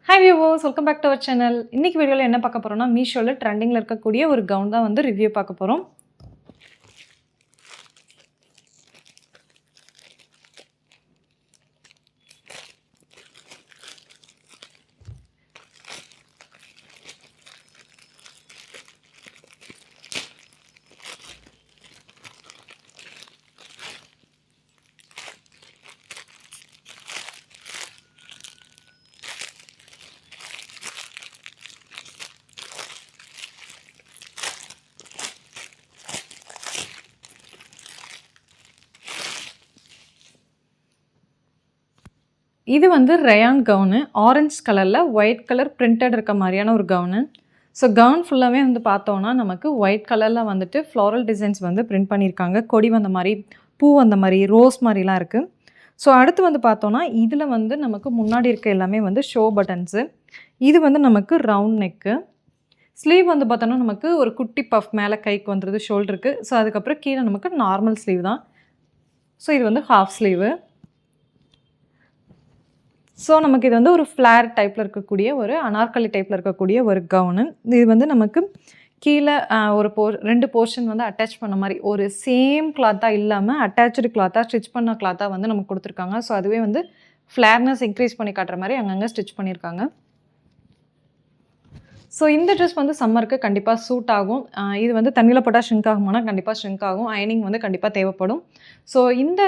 Hi viewers, welcome back to our channel. இன்னைக்கு வீடியோவில் என்ன பார்க்க போகிறோம்னா, மீஷோவில் ட்ரெண்டிங்கில் இருக்கக்கூடிய ஒரு கவுன் தான் வந்து ரிவ்யூ பார்க்க போகிறோம். இது வந்து ரயான் கவுனு, ஆரஞ்ச் கலரில் ஒயிட் கலர் பிரிண்டட் இருக்க மாதிரியான ஒரு கவுனு. ஸோ கவுன் ஃபுல்லாகவே வந்து பார்த்தோன்னா நமக்கு ஒயிட் கலரில் வந்துட்டு ஃப்ளாரல் டிசைன்ஸ் வந்து பிரிண்ட் பண்ணியிருக்காங்க. கொடி வந்த மாதிரி, பூ வந்த மாதிரி, ரோஸ் மாதிரிலாம் இருக்குது. ஸோ அடுத்து வந்து பார்த்தோன்னா இதில் வந்து நமக்கு முன்னாடி இருக்க எல்லாமே வந்து ஷோ பட்டன்ஸு. இது வந்து நமக்கு ரவுண்ட் நெக்கு. ஸ்லீவ் வந்து பார்த்தோன்னா நமக்கு ஒரு குட்டி பஃப் மேலே கைக்கு வந்துடுது ஷோல்டருக்கு. ஸோ அதுக்கப்புறம் கீழே நமக்கு நார்மல் ஸ்லீவ் தான். ஸோ இது வந்து ஹாஃப் ஸ்லீவு. ஸோ நமக்கு இது வந்து ஒரு ஃப்ளேர் டைப்பில் இருக்கக்கூடிய ஒரு அனார்கலி டைப்பில் இருக்கக்கூடிய ஒரு கவுனு. இது வந்து நமக்கு கீழே ஒரு ரெண்டு போர்ஷன் வந்து அட்டாச் பண்ண மாதிரி ஒரு சேம் கிளாத்தாக இல்லாமல் அட்டாச்சு கிளாத்தாக ஸ்டிச் பண்ண கிளாத்தாக வந்து நமக்கு கொடுத்துருக்காங்க. ஸோ அதுவே வந்து ஃப்ளேர்னஸ் இன்க்ரீஸ் பண்ணி காட்டுற மாதிரி அங்கங்கே ஸ்டிச் பண்ணியிருக்காங்க. ஸோ இந்த ட்ரெஸ் வந்து சம்மருக்கு கண்டிப்பாக சூட் ஆகும். இது வந்து தண்ணியில் போட்டால் ஷ்ரிங்க் ஆகுமானா கண்டிப்பாக ஷ்ரிங்க் ஆகும். அயனிங் வந்து கண்டிப்பாக தேவைப்படும். ஸோ இந்த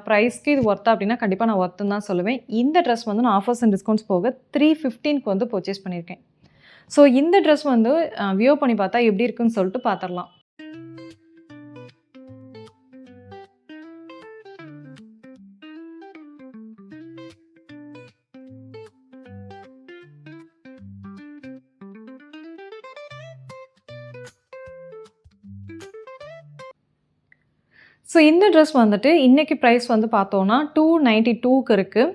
ப்ரைஸ்க்கு இது ஒர்த்தா அப்படின்னா கண்டிப்பாக நான் ஒர்த்துன்னு தான் சொல்லுவேன். இந்த ட்ரெஸ் வந்து நான் ஆஃபர்ஸ் அண்ட் டிஸ்கவுண்ட்ஸ் போக 315க்கு வந்து பர்ச்சேஸ் பண்ணியிருக்கேன். ஸோ இந்த ட்ரெஸ் வந்து வியோ பண்ணி பார்த்தா எப்படி இருக்குன்னு சொல்லிட்டு பார்த்துடலாம். ஸோ இந்த ட்ரெஸ் வந்துட்டு இன்றைக்கி ப்ரைஸ் வந்து பார்த்தோன்னா 292க்கு இருக்குது.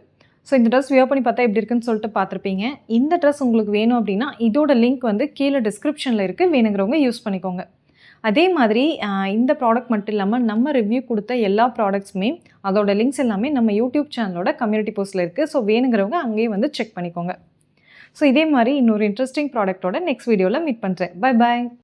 ஸோ இந்த ட்ரெஸ் வியர் பண்ணி பார்த்தா எப்படி இருக்குன்னு சொல்லிட்டு பார்த்துருப்பீங்க. இந்த ட்ரெஸ் உங்களுக்கு வேணும் அப்படின்னா இதோட லிங்க் வந்து கீழே டிஸ்கிரிப்ஷனில் இருக்குது. வேணுங்கிறவங்க யூஸ் பண்ணிக்கோங்க. அதே மாதிரி இந்த ப்ராடக்ட் மட்டும் இல்லாமல் நம்ம ரிவ்யூ கொடுத்த எல்லா ப்ராடக்ட்ஸுமே அதோட லிங்க்ஸ் எல்லாமே நம்ம யூடியூப் சேனலோட கம்யூனிட்டி போஸ்ட்டில் இருக்குது. ஸோ வேணுங்கிறவங்க அங்கேயும் வந்து செக் பண்ணிக்கோங்க. ஸோ இதே மாதிரி இன்னொரு இன்ட்ரெஸ்டிங் ப்ராடக்ட்டோட நெக்ஸ்ட் வீடியோவில் மீட் பண்ணுறேன். Bye bye.